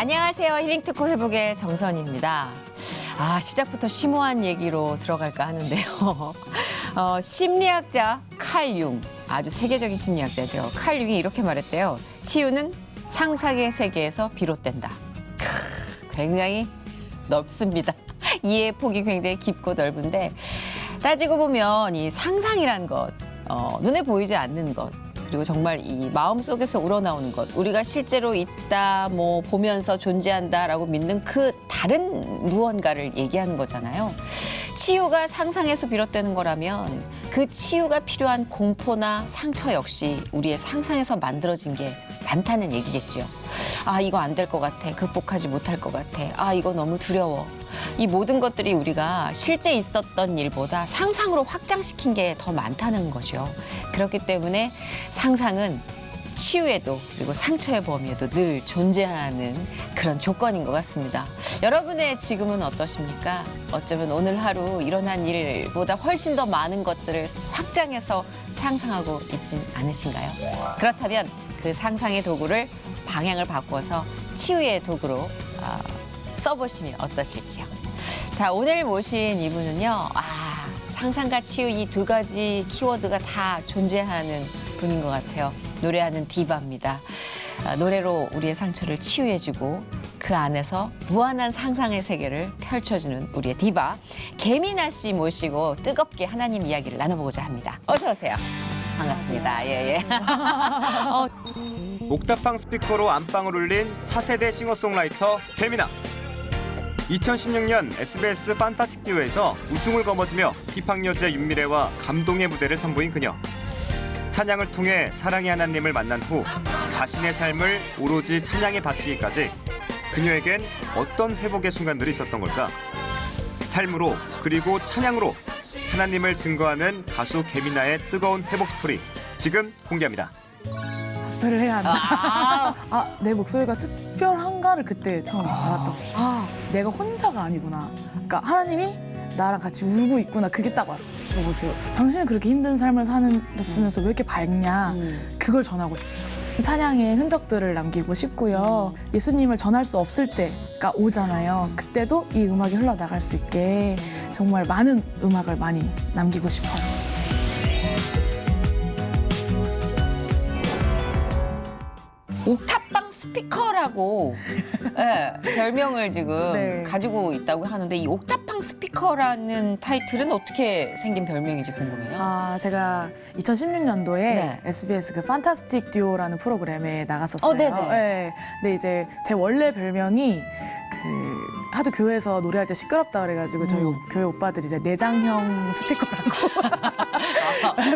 안녕하세요. 힐링특구 회복의 정선입니다. 시작부터 심오한 얘기로 들어갈까 하는데요. 심리학자 칼 융, 아주 세계적인 심리학자죠. 칼 융이 이렇게 말했대요. 치유는 상상의 세계에서 비롯된다. 굉장히 넓습니다. 이해의 폭이 굉장히 깊고 넓은데 따지고 보면 이 상상이란 것, 눈에 보이지 않는 것, 그리고 정말 이 마음속에서 우러나오는 것, 우리가 실제로 있다, 보면서 존재한다라고 믿는 그 다른 무언가를 얘기하는 거잖아요. 치유가 상상에서 비롯되는 거라면 그 치유가 필요한 공포나 상처 역시 우리의 상상에서 만들어진 게 많다는 얘기겠죠. 이거 안 될 것 같아. 극복하지 못할 것 같아. 이거 너무 두려워. 이 모든 것들이 우리가 실제 있었던 일보다 상상으로 확장시킨 게 더 많다는 거죠. 그렇기 때문에 상상은 치유에도 그리고 상처의 범위에도 늘 존재하는 그런 조건인 것 같습니다. 여러분의 지금은 어떠십니까? 어쩌면 오늘 하루 일어난 일보다 훨씬 더 많은 것들을 확장해서 상상하고 있진 않으신가요? 그렇다면 그 상상의 도구를 방향을 바꿔서 치유의 도구로 써보시면 어떠실지요. 자, 오늘 모신 이분은요. 상상과 치유 이 두 가지 키워드가 다 존재하는 분인 것 같아요. 노래하는 디바입니다. 노래로 우리의 상처를 치유해주고 그 안에서 무한한 상상의 세계를 펼쳐주는 우리의 디바 개미나 씨 모시고 뜨겁게 하나님 이야기를 나눠보고자 합니다. 어서 오세요. 반갑습니다. 예. 옥탑방 스피커로 안방을 울린 차세대 싱어송라이터 개미나. 2016년 SBS 판타스틱 듀오에서 우승을 거머쥐며 힙합 여제 윤미래와 감동의 무대를 선보인 그녀. 찬양을 통해 사랑의 하나님을 만난 후 자신의 삶을 오로지 찬양에 바치기까지 그녀에겐 어떤 회복의 순간들이 있었던 걸까? 삶으로 그리고 찬양으로 하나님을 증거하는 가수 개미나의 뜨거운 회복 스토리 지금 공개합니다. 발표를 해야 한다. 내 목소리가 특별한가를 그때 처음 알았던. 내가 혼자가 아니구나. 그러니까 하나님이 나랑 같이 울고 있구나. 그게 딱 왔어. 보세요. 당신은 그렇게 힘든 삶을 사는으면서 왜 이렇게 밝냐. 그걸 전하고 싶어요. 찬양의 흔적들을 남기고 싶고요. 예수님을 전할 수 없을 때가 오잖아요. 그때도 이 음악이 흘러나갈 수 있게 정말 많은 음악을 많이 남기고 싶어요. 옥탑방 스피커라고 별명을 지금 가지고 있다고 하는데 이 옥탑방 스피커라는 타이틀은 어떻게 생긴 별명인지 궁금해요. 제가 2016년도에 SBS 그 판타스틱 듀오라는 프로그램에 나갔었어요. 네. 근데 이제 제 원래 별명이 하도 교회에서 노래할 때 시끄럽다 그래가지고 저희 교회 오빠들이 이제 내장형 스피커라고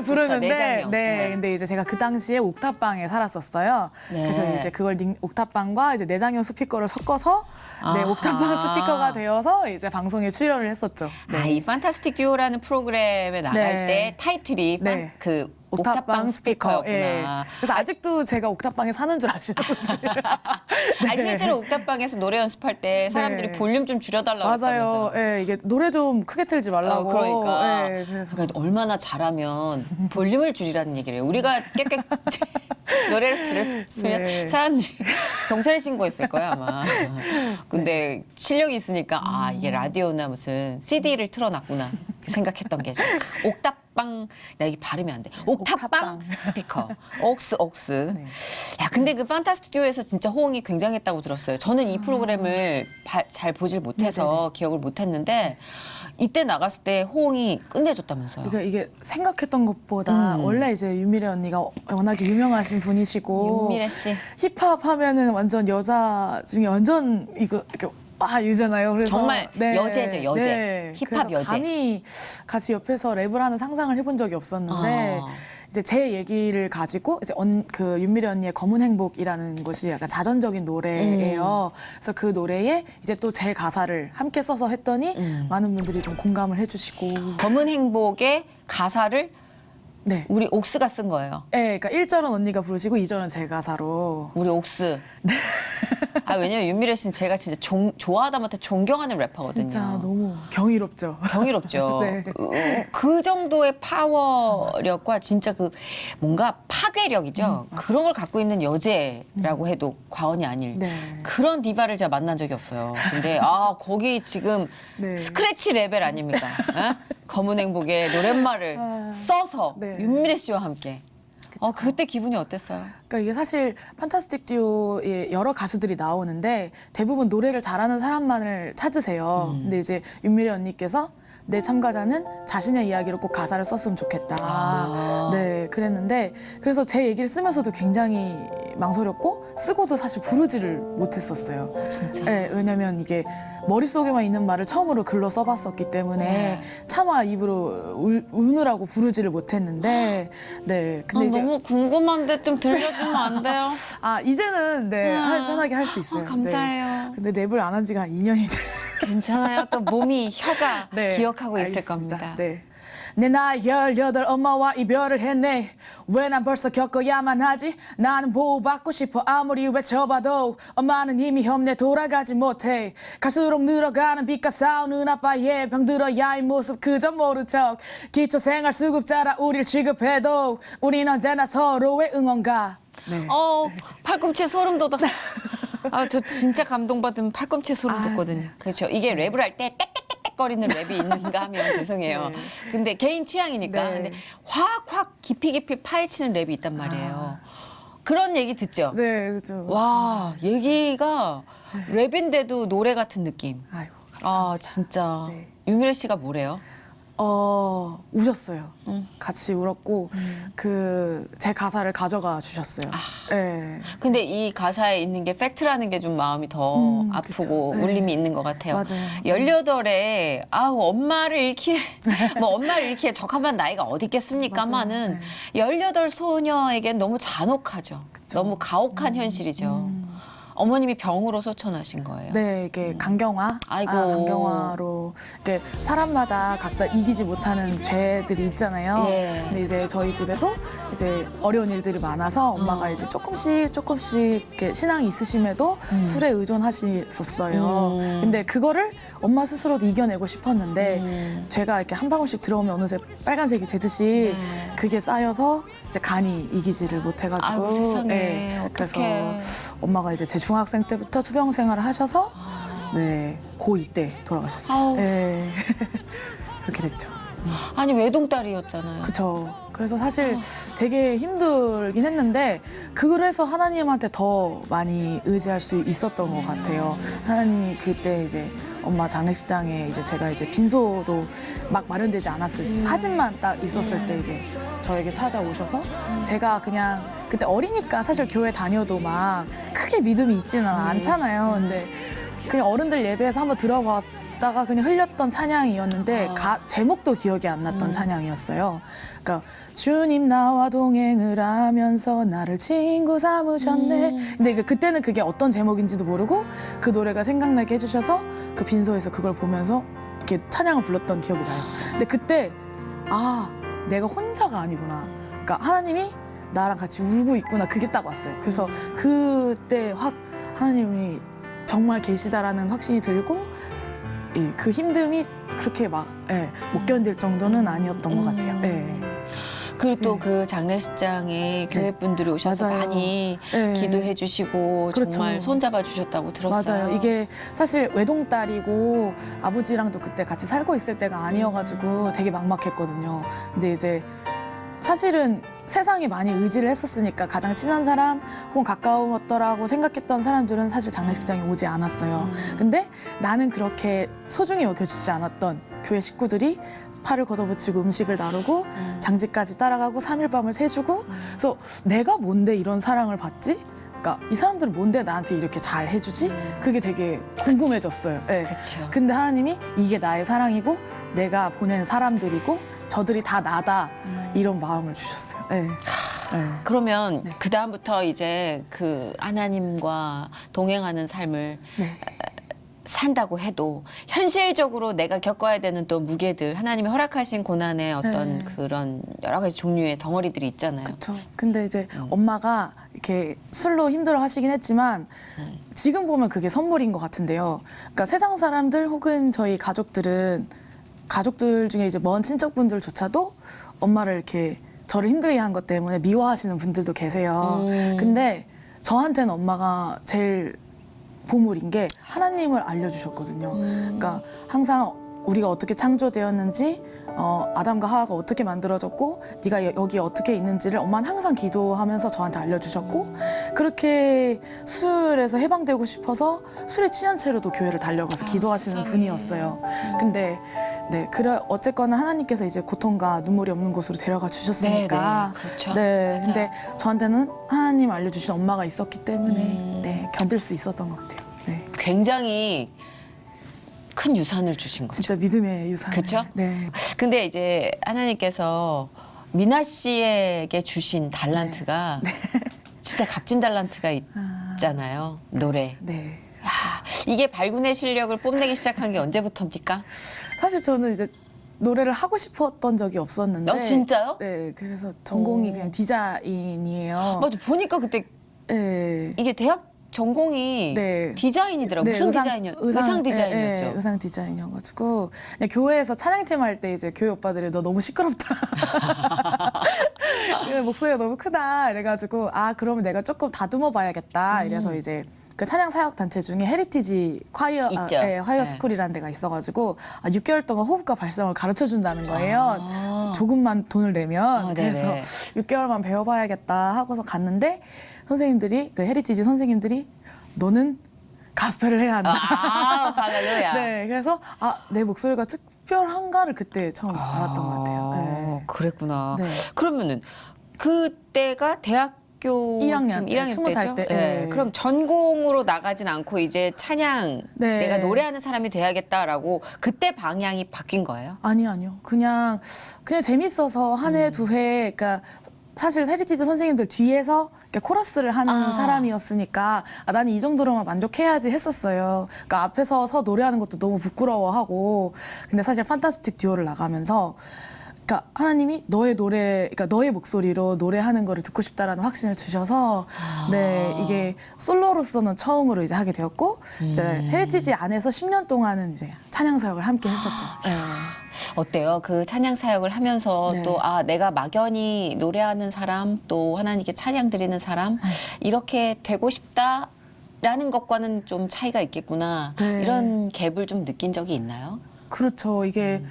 부르는데, 내장형. 근데 이제 제가 그 당시에 옥탑방에 살았었어요. 그래서 이제 그걸 옥탑방과 이제 내장형 스피커를 섞어서 옥탑방 스피커가 되어서 이제 방송에 출연을 했었죠. 이 판타스틱 듀오라는 프로그램에 나갈 때 타이틀이 옥탑방 스피커였구나. 그래서 아직도 제가 옥탑방에 사는 줄 아시는 분들. 실제로 옥탑방에서 노래 연습할 때 사람들이 볼륨 좀 줄여달라고 맞아요. 했다면서요. 이게 노래 좀 크게 틀지 말라고. 그러니까. 그래서 그러니까 얼마나 잘하면 볼륨을 줄이라는 얘기를 해요. 우리가 깨끗 노래를 줄였으면 사람들이 경찰에 신고했을 거야 아마. 근데 실력이 있으니까 이게 라디오나 무슨 CD를 틀어놨구나 생각했던 게죠. 옥탑방, 나 이게 발음이 안 돼. 옥탑방 스피커. 옥스. 야, 근데 그 판타스틱 듀오에서 진짜 호응이 굉장했다고 들었어요. 저는 이 프로그램을 잘 보질 못해서 기억을 못했는데 이때 나갔을 때 호응이 끝내줬다면서요. 그러니까 이게 생각했던 것보다 원래 이제 윤미래 언니가 워낙에 유명하신 분이시고 윤미래 씨. 힙합 하면은 완전 여자 중에 완전 이렇게 이잖아요. 그래서 정말 여제죠, 여제. 힙합 그래서 여제. 감히 같이 옆에서 랩을 하는 상상을 해본 적이 없었는데 이제 제 얘기를 가지고 이제 그 윤미래 언니의 검은 행복이라는 것이 약간 자전적인 노래예요. 그래서 그 노래에 이제 또 제 가사를 함께 써서 했더니 많은 분들이 좀 공감을 해주시고. 검은 행복의 가사를 네. 우리 옥스가 쓴 거예요. 네, 그러니까 1절은 언니가 부르시고 2절은 제 가사로. 우리 옥스. 아, 왜냐면 윤미래 씨는 제가 진짜 좋아하다 못해 존경하는 래퍼거든요. 진짜 너무 경이롭죠. 경이롭죠. 네. 그 정도의 파워력과 진짜 그 뭔가 파괴력이죠. 그런 걸 갖고 있는 여제라고 해도 과언이 아닐. 네. 그런 디바를 제가 만난 적이 없어요. 근데 거기 지금 네. 스크래치 레벨 아닙니까? 어? 검은 행복의 노랫말을 써서 네. 윤미래 씨와 함께. 그때 기분이 어땠어요? 그러니까 이게 사실 판타스틱 듀오에 여러 가수들이 나오는데 대부분 노래를 잘하는 사람만을 찾으세요. 근데 이제 윤미래 언니께서 내 참가자는 자신의 이야기로 꼭 가사를 썼으면 좋겠다. 네, 그랬는데 그래서 제 얘기를 쓰면서도 굉장히 망설였고 쓰고도 사실 부르지를 못했었어요. 진짜. 네, 왜냐면 이게 머릿속에만 있는 말을 처음으로 글로 써봤었기 때문에 차마 입으로 우느라고 부르지를 못했는데 네, 근데 이제 너무 궁금한데 좀 들려주면 안 돼요? 이제는 네, 편하게 할 수 있어요. 감사해요. 네. 근데 랩을 안 한 지가 한 2년이 돼. 괜찮아요. 또 몸이 혀가 네, 기억하고 있을 알겠습니다. 겁니다. 네. 내 나이 18 엄마와 이별을 했네. 왜 난 벌써 겪어야만 하지? 나는 보호받고 싶어 아무리 외쳐봐도 엄마는 이미 없네 돌아가지 못해. 갈수록 늘어가는 빛과 싸우는 아빠의 병들어야 이 모습 그저 모른 척. 기초생활 수급자라 우릴 취급해도 우린 언제나 서로의 응원가. 네. 팔꿈치에 소름 돋았어. 저 진짜 감동받은 팔꿈치에 소름 돋거든요. 진짜. 그렇죠. 이게 랩을 할 때 땡땡땡땡거리는 랩이 있는가 하면 죄송해요. 네. 근데 개인 취향이니까. 네. 근데 확 깊이 파헤치는 랩이 있단 말이에요. 그런 얘기 듣죠? 네, 그죠. 와, 얘기가 랩인데도 노래 같은 느낌. 아이고. 진짜. 네. 유미래 씨가 뭐래요? 우셨어요. 같이 울었고 제 가사를 가져가 주셨어요. 네. 근데 이 가사에 있는 게 팩트라는 게 좀 마음이 더 아프고 그쵸. 네. 울림이 있는 것 같아요. 맞아요. 18에 엄마를 잃기에 엄마를 잃기에 적합한 나이가 어디 있겠습니까마는 맞아요. 18 소녀에겐 너무 잔혹하죠. 너무 가혹한 현실이죠. 어머님이 병으로 소천하신 거예요. 네, 이게 간경화. 아이고. 간경화로 이게 사람마다 각자 이기지 못하는 죄들이 있잖아요. 예. 근데 이제 저희 집에도 이제 어려운 일들이 많아서 엄마가 이제 조금씩 이렇게 신앙이 있으심에도 술에 의존하셨었어요. 근데 그거를 엄마 스스로도 이겨내고 싶었는데 죄가 이렇게 한 방울씩 들어오면 어느새 빨간색이 되듯이 그게 쌓여서 이제 간이 이기지를 못해가지고 아이고, 세상에. 네, 그래서 어떡해. 엄마가 이제 제 중학생 때부터 투병 생활을 하셔서 네, 고2 때 돌아가셨어요. 아우. 네. 그렇게 됐죠. 아니 외동딸이었잖아요. 그쵸. 그래서 사실 되게 힘들긴 했는데 그래서 하나님한테 더 많이 의지할 수 있었던 것 같아요. 하나님이 그때 이제 엄마 장례식장에 이제 제가 이제 빈소도 막 마련되지 않았을 때 사진만 딱 있었을 때 이제 저에게 찾아오셔서 제가 그냥 그때 어리니까 사실 교회 다녀도 막 크게 믿음이 있지는 않잖아요. 근데 그냥 어른들 예배에서 한번 들어봤다가 그냥 흘렸던 찬양이었는데 제목도 기억이 안 났던 찬양이었어요. 그러니까 주님 나와 동행을 하면서 나를 친구 삼으셨네. 근데 그때는 그게 어떤 제목인지도 모르고 그 노래가 생각나게 해주셔서 그 빈소에서 그걸 보면서 이렇게 찬양을 불렀던 기억이 나요. 근데 그때 내가 혼자가 아니구나. 그러니까 하나님이 나랑 같이 울고 있구나. 그게 딱 왔어요. 그래서 그때 확 하나님이 정말 계시다라는 확신이 들고 그 힘듦이 그렇게 막 못 견딜 정도는 아니었던 것 같아요. 그리고 또 그 장례식장에 교회 분들이 오셔서 맞아요. 많이 네. 기도해 주시고 그렇죠. 정말 손잡아 주셨다고 들었어요. 맞아요. 이게 사실 외동딸이고 아버지랑도 그때 같이 살고 있을 때가 아니어가지고 되게 막막했거든요. 근데 이제 사실은 세상에 많이 의지를 했었으니까 가장 친한 사람 혹은 가까웠더라고 생각했던 사람들은 사실 장례식장에 오지 않았어요. 근데 나는 그렇게 소중히 여겨주지 않았던 교회 식구들이 팔을 걷어붙이고 음식을 나르고 장지까지 따라가고 3일 밤을 새주고 그래서 내가 뭔데 이런 사랑을 받지? 그러니까 이 사람들은 뭔데 나한테 이렇게 잘 해주지? 그게 되게 궁금해졌어요. 네. 그렇죠. 근데 하나님이 이게 나의 사랑이고 내가 보낸 사람들이고 저들이 다 나다 이런 마음을 주셨어요. 네. 그러면 그 다음부터 이제 그 하나님과 동행하는 삶을 네. 산다고 해도 현실적으로 내가 겪어야 되는 또 무게들, 하나님이 허락하신 고난의 어떤 네. 그런 여러 가지 종류의 덩어리들이 있잖아요. 그렇죠. 근데 이제 엄마가 이렇게 술로 힘들어 하시긴 했지만 지금 보면 그게 선물인 것 같은데요. 그러니까 세상 사람들 혹은 저희 가족들은 가족들 중에 이제 먼 친척분들조차도 엄마를 이렇게 저를 힘들게 한 것 때문에 미워하시는 분들도 계세요. 근데 저한테는 엄마가 제일 보물인 게 하나님을 알려주셨거든요. 그러니까 항상 우리가 어떻게 창조되었는지, 아담과 하와가 어떻게 만들어졌고, 네가 여기 어떻게 있는지를 엄마는 항상 기도하면서 저한테 알려주셨고, 그렇게 술에서 해방되고 싶어서 술에 취한 채로도 교회를 달려가서 기도하시는 세상에. 분이었어요. 근데 네, 그래 어쨌거나 하나님께서 이제 고통과 눈물이 없는 곳으로 데려가 주셨으니까. 네, 그렇죠. 네, 맞아요. 근데 저한테는 하나님 알려주신 엄마가 있었기 때문에 네, 견딜 수 있었던 것 같아요. 네, 굉장히 큰 유산을 주신 거죠. 진짜 믿음의 유산. 그쵸? 네, 근데 이제 하나님께서 미나 씨에게 주신 달란트가 진짜 값진 달란트가 있잖아요. 노래. 네. 야, 이게 발군의 실력을 뽐내기 시작한 게 언제부터입니까? 사실 저는 이제 노래를 하고 싶었던 적이 없었는데. 진짜요? 네, 그래서 전공이 오. 그냥 디자인이에요. 맞아, 보니까 그때 네. 이게 대학 전공이 네. 디자인이더라고요. 네, 무슨 디자인이었죠? 의상 디자인이었죠. 네, 의상 디자인이어가지고 그냥 교회에서 찬양팀 할 때 이제 교회 오빠들이 너 너무 시끄럽다. 목소리가 너무 크다. 이래가지고 그러면 내가 조금 다듬어 봐야겠다. 이래서 이제 그 찬양 사역 단체 중에 헤리티지 콰이어 있죠. 화이어 네. 스쿨이라는 데가 있어가지고 6개월 동안 호흡과 발성을 가르쳐 준다는 거예요. 조금만 돈을 내면. 그래서 네네. 6개월만 배워봐야겠다 하고서 갔는데 선생님들이 그 헤리티지 선생님들이 너는 가스펠을 해야 한다. 할렐루야. 네, 그래서 내 목소리가 특별한가를 그때 처음 알았던 것 같아요. 네. 그랬구나. 네. 그러면은 그때가 대학교 1학년, 20 살 때. 네. 그럼 전공으로 나가진 않고 이제 찬양 네. 내가 노래하는 사람이 돼야겠다라고 그때 방향이 바뀐 거예요? 아니요. 그냥 재밌어서 한 해, 두 해, 그러니까 사실 헤리티지 선생님들 뒤에서 이렇게 코러스를 하는 사람이었으니까 나는 이 정도로만 만족해야지 했었어요. 그러니까 앞에서 서 노래하는 것도 너무 부끄러워하고 근데 사실 판타스틱 듀오를 나가면서 그러니까 하나님이 너의 노래, 그러니까 너의 목소리로 노래하는 거를 듣고 싶다라는 확신을 주셔서 네 이게 솔로로서는 처음으로 이제 하게 되었고 이제 헤리티지 안에서 10년 동안은 이제 찬양 사역을 함께 했었죠. 네. 어때요? 그 찬양 사역을 하면서 네. 또 내가 막연히 노래하는 사람 또 하나님께 찬양 드리는 사람 이렇게 되고 싶다라는 것과는 좀 차이가 있겠구나. 네. 이런 갭을 좀 느낀 적이 있나요? 그렇죠. 이게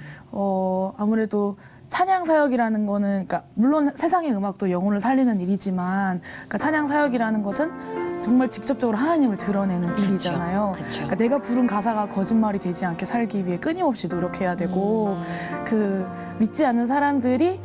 아무래도 찬양 사역이라는 거는 그러니까 물론 세상의 음악도 영혼을 살리는 일이지만 그러니까 찬양 사역이라는 것은 정말 직접적으로 하나님을 드러내는 일이잖아요. 그쵸. 그러니까 내가 부른 가사가 거짓말이 되지 않게 살기 위해 끊임없이 노력해야 되고 그 믿지 않는 사람들이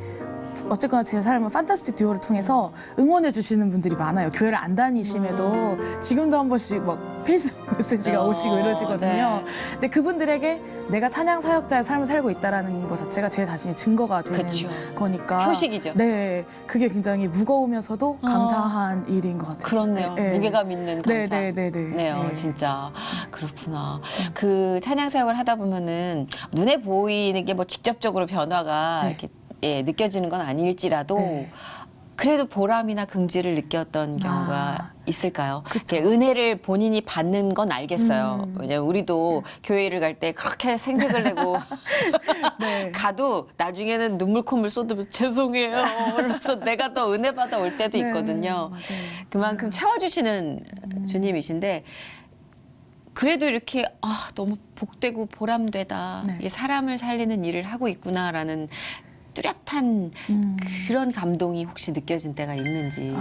어쨌거나 제 삶은 판타스틱 듀오를 통해서 응원해 주시는 분들이 많아요. 교회를 안 다니심에도 지금도 한 번씩 막 페이스북 메시지가 오시고 이러시거든요. 네. 근데 그분들에게 내가 찬양 사역자의 삶을 살고 있다라는 것 자체가 제 자신의 증거가 되는 그쵸. 거니까. 표식이죠. 네, 그게 굉장히 무거우면서도 감사한 일인 것 같아요. 그렇네요. 네. 무게감 있는 감사. 네네네네. 네요, 진짜. 그렇구나. 그 찬양 사역을 하다 보면은 눈에 보이는 게 뭐 직접적으로 변화가 네. 이렇게 느껴지는 건 아닐지라도 네. 그래도 보람이나 긍지를 느꼈던 경우가 있을까요? 그쵸. 이제 은혜를 본인이 받는 건 알겠어요. 왜냐면 우리도 네. 교회를 갈 때 그렇게 생색을 내고 네. 가도 나중에는 눈물 콧물 쏟으면서 죄송해요. 그러면서 내가 더 은혜 받아 올 때도 네, 있거든요. 맞아요. 그만큼 채워주시는 주님이신데 그래도 이렇게 너무 복되고 보람되다. 네. 이게 사람을 살리는 일을 하고 있구나라는 뚜렷한 그런 감동이 혹시 느껴진 때가 있는지.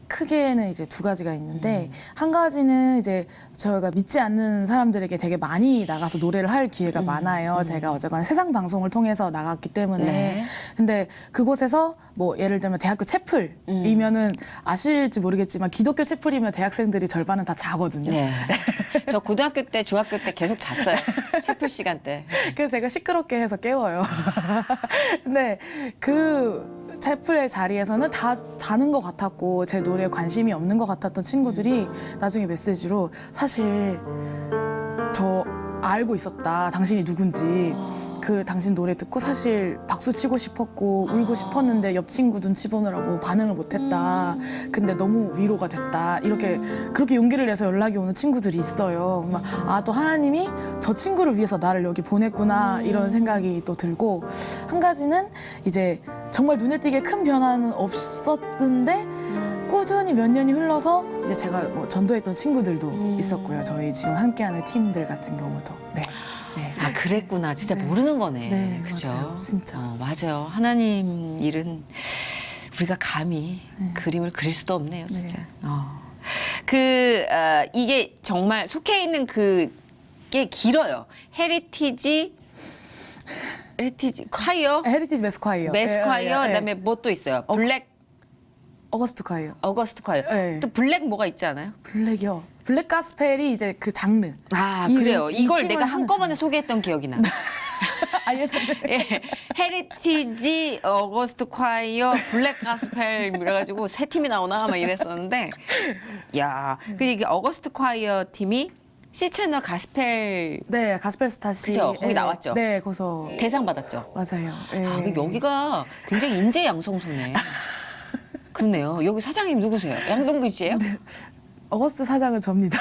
크게는 이제 두 가지가 있는데 한 가지는 이제 저희가 믿지 않는 사람들에게 되게 많이 나가서 노래를 할 기회가 많아요. 제가 어쨌거나 세상 방송을 통해서 나갔기 때문에. 네. 근데 그곳에서 뭐 예를 들면 대학교 채플이면은 아실지 모르겠지만 기독교 채플이면 대학생들이 절반은 다 자거든요. 네. 저 고등학교 때, 중학교 때 계속 잤어요. 체프 시간 때. 그래서 제가 시끄럽게 해서 깨워요. 근데 그 채플의 자리에서는 다 자는 것 같았고 제 노래에 관심이 없는 것 같았던 친구들이 나중에 메시지로 사실 알고 있었다. 당신이 누군지. 그 당신 노래 듣고 사실 박수 치고 싶었고 울고 싶었는데 옆 친구 눈치 보느라고 반응을 못했다. 근데 너무 위로가 됐다. 이렇게 그렇게 용기를 내서 연락이 오는 친구들이 있어요. 아, 또 하나님이 저 친구를 위해서 나를 여기 보냈구나 이런 생각이 또 들고 한 가지는 이제 정말 눈에 띄게 큰 변화는 없었는데 꾸준히 몇 년이 흘러서 이제 제가 뭐 전도했던 친구들도 있었고요. 저희 지금 함께하는 팀들 같은 경우도. 네. 네. 아, 그랬구나. 진짜 네. 모르는 거네. 네, 그죠? 맞아요. 진짜. 맞아요. 하나님 일은 우리가 감히 그림을 그릴 수도 없네요, 진짜. 이게 정말 속해 있는 그게 길어요. 헤리티지 콰이어, 헤리티지 메스콰이어. 메스콰이어, 그다음에 뭐 또 있어요. 블랙 어거스트 콰이어. 어거스트 콰이어. 네. 또 블랙 뭐가 있지 않아요? 블랙이요. 블랙 가스펠이 이제 그 장르. 아, 이- 그래요. 이 이걸 팀을 내가 하는 한꺼번에 소개했던 기억이 나. 아, 예전에. 예, 헤리티지, 어거스트 콰이어, 블랙 가스펠 이래가지고 세 팀이 나오나 막 이랬었는데, 야, 그 이게 어거스트 콰이어 팀이 C 채널 가스펠 네, 가스펠 스타씨. 그죠? 거기 나왔죠? 네, 거기서. 대상 받았죠. 맞아요. 예. 아, 그 여기가 굉장히 인재양성소네. 그렇네요. 여기 사장님 누구세요? 양동근 씨예요? 어거스트 사장은 접니다.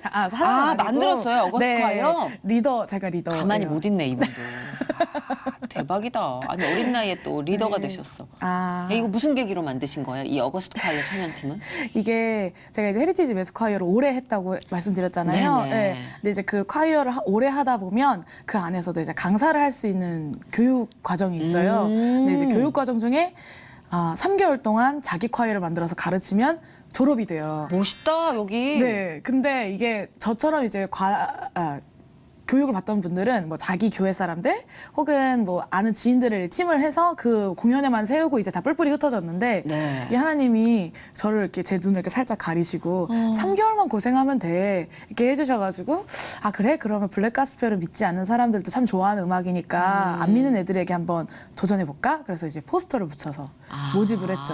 아, 사장은 아, 아니고. 만들었어요, 어거스트 콰이어? 리더, 제가 리더. 가만히 못 있네 이분도. 아, 대박이다. 아니 어린 나이에 또 리더가 네. 되셨어. 아, 이거 무슨 계기로 만드신 거예요? 이 어거스트 콰이어 찬양팀은? 이게 제가 이제 헤리티지 메스 콰이어를 오래 했다고 말씀드렸잖아요. 네네. 네. 근데 이제 그 콰이어를 오래 하다 보면 그 안에서도 이제 강사를 할 수 있는 교육 과정이 있어요. 근데 이제 교육 과정 중에 3개월 동안 자기 콰이어를 만들어서 가르치면 졸업이 돼요. 멋있다 여기. 네, 근데 이게 저처럼 이제 교육을 받던 분들은 뭐 자기 교회 사람들 혹은 뭐 아는 지인들을 팀을 해서 그 공연에만 세우고 이제 다 뿔뿔이 흩어졌는데 네. 이게 하나님이 저를 이렇게 제 눈을 이렇게 살짝 가리시고 3개월만 고생하면 돼 이렇게 해주셔가지고 아 그래 그러면 블랙 가스펠을 믿지 않는 사람들도 참 좋아하는 음악이니까 안 믿는 애들에게 한번 도전해 볼까? 그래서 이제 포스터를 붙여서 모집을 했죠.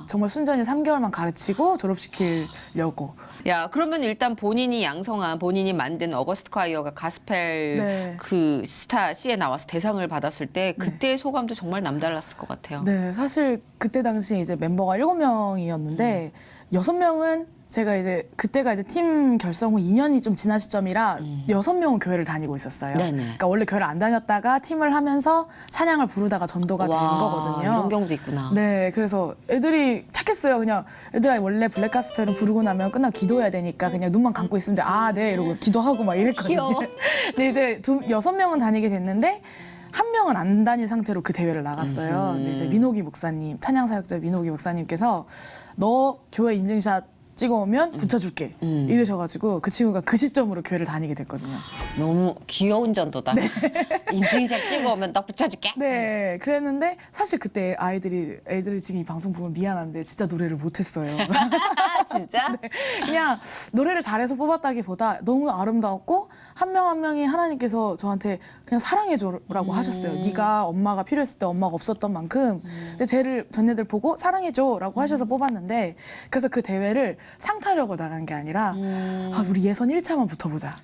정말 순전히 3개월만 가르치고 졸업시키려고. 야 그러면 일단 본인이 양성한 본인이 만든 어거스트 콰이어가 가스펠 네. 그 스타 C에 나와서 대상을 받았을 때 그때의 소감도 정말 남달랐을 것 같아요. 네, 사실 그때 당시 이제 멤버가 7명이었는데 6명은 제가 이제 그때가 이제 팀 결성 후 2년이 좀 지난 시점이라 6명은 교회를 다니고 있었어요. 네네. 그러니까 원래 교회를 안 다녔다가 팀을 하면서 찬양을 부르다가 전도가 된 거거든요. 이런 경우도 있구나. 네, 그래서 애들이 착했어요. 그냥 애들아 원래 블랙 가스펠은 부르고 나면 끝나고 기도해야 되니까 그냥 눈만 감고 있으면 돼. 아, 네 이러고 기도하고 막 이랬거든요. 귀여워. 근데 이제 6명은 다니게 됐는데 한 명은 안 다닌 상태로 그 대회를 나갔어요. 근데 이제 민호기 목사님, 찬양 사역자 민호기 목사님께서 너 교회 인증샷 찍어오면 붙여줄게 이러셔가지고 그 친구가 그 시점으로 교회를 다니게 됐거든요. 너무 귀여운 전도다. 인증샷 찍어오면 딱 붙여줄게. 네, 그랬는데 사실 그때 애들이 지금 이 방송 보면 미안한데 진짜 노래를 못했어요. 아, 진짜? 그냥 노래를 잘해서 뽑았다기보다 너무 아름다웠고 한 명 한 명이 하나님께서 저한테 그냥 사랑해줘라고 하셨어요. 네가 엄마가 필요했을 때 엄마가 없었던 만큼 근데 쟤네들 보고 사랑해줘라고 하셔서 뽑았는데 그래서 그 대회를 상 타려고 나간 게 아니라 우리 예선 1차만 붙어보자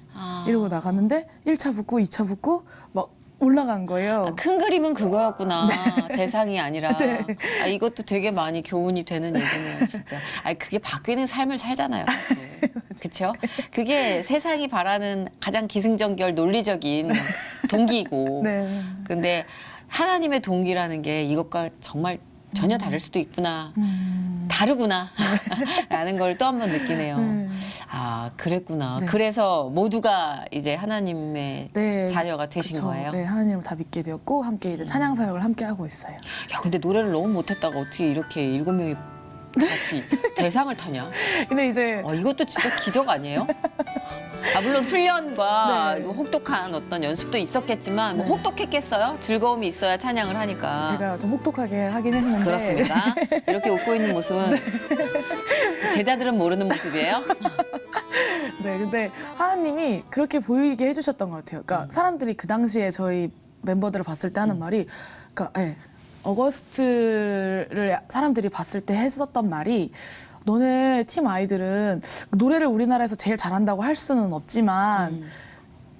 이러고 나갔는데 1차 붙고 2차 붙고 막 올라간 거예요. 큰 그림은 그거였구나. 대상이 아니라. 네. 아, 이것도 되게 많이 교훈이 되는 얘기네요, 진짜. 아, 그게 바뀌는 삶을 살잖아요, 사실. 그렇죠? 그게 세상이 바라는 가장 기승전결 논리적인 동기이고. 네. 근데 하나님의 동기라는 게 이것과 정말 전혀 다를 수도 있구나. 다르구나. 라는 걸 또 한 번 느끼네요. 네. 아, 그랬구나. 네. 그래서 모두가 이제 하나님의 네, 자녀가 되신 그쵸. 거예요? 네, 하나님을 다 믿게 되었고 함께 이제 찬양 사역을 함께 하고 있어요. 야, 근데 노래를 너무 못했다가 어떻게 이렇게 7명이 같이 대상을 타냐? 근데 이제 이것도 진짜 기적 아니에요? 아, 물론 훈련과 네. 혹독한 어떤 연습도 있었겠지만 뭐 네. 혹독했겠어요? 즐거움이 있어야 찬양을 하니까. 제가 좀 혹독하게 하긴 했는데 그렇습니다. 이렇게 웃고 있는 모습은 제자들은 모르는 모습이에요? 네, 근데 하나님이 그렇게 보이게 해주셨던 것 같아요. 그러니까 사람들이 그 당시에 저희 멤버들을 봤을 때 하는 말이, 그러니까 어거스트를 사람들이 봤을 때 했었던 말이, 너네 팀 아이들은 노래를 우리나라에서 제일 잘한다고 할 수는 없지만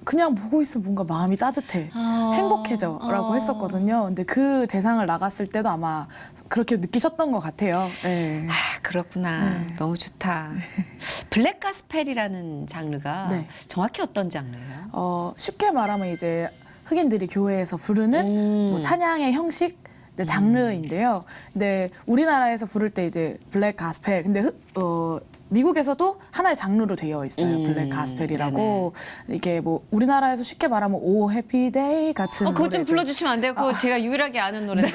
그냥 보고 있으면 뭔가 마음이 따뜻해. 행복해져라고 했었거든요. 근데 그 대상을 나갔을 때도 아마 그렇게 느끼셨던 것 같아요. 네. 아, 그렇구나. 네. 너무 좋다. 블랙 가스펠이라는 장르가 네. 정확히 어떤 장르예요? 쉽게 말하면 이제 흑인들이 교회에서 부르는 뭐 찬양의 형식, 장르인데요. 근데 우리나라에서 부를 때 이제 블랙 가스펠. 근데 미국에서도 하나의 장르로 되어 있어요. 블랙 가스펠이라고. 이게 뭐 우리나라에서 쉽게 말하면 오 해피 데이 같은 그거 좀 노래들. 불러주시면 안 돼요? 그거 제가 유일하게 아는 노래인데.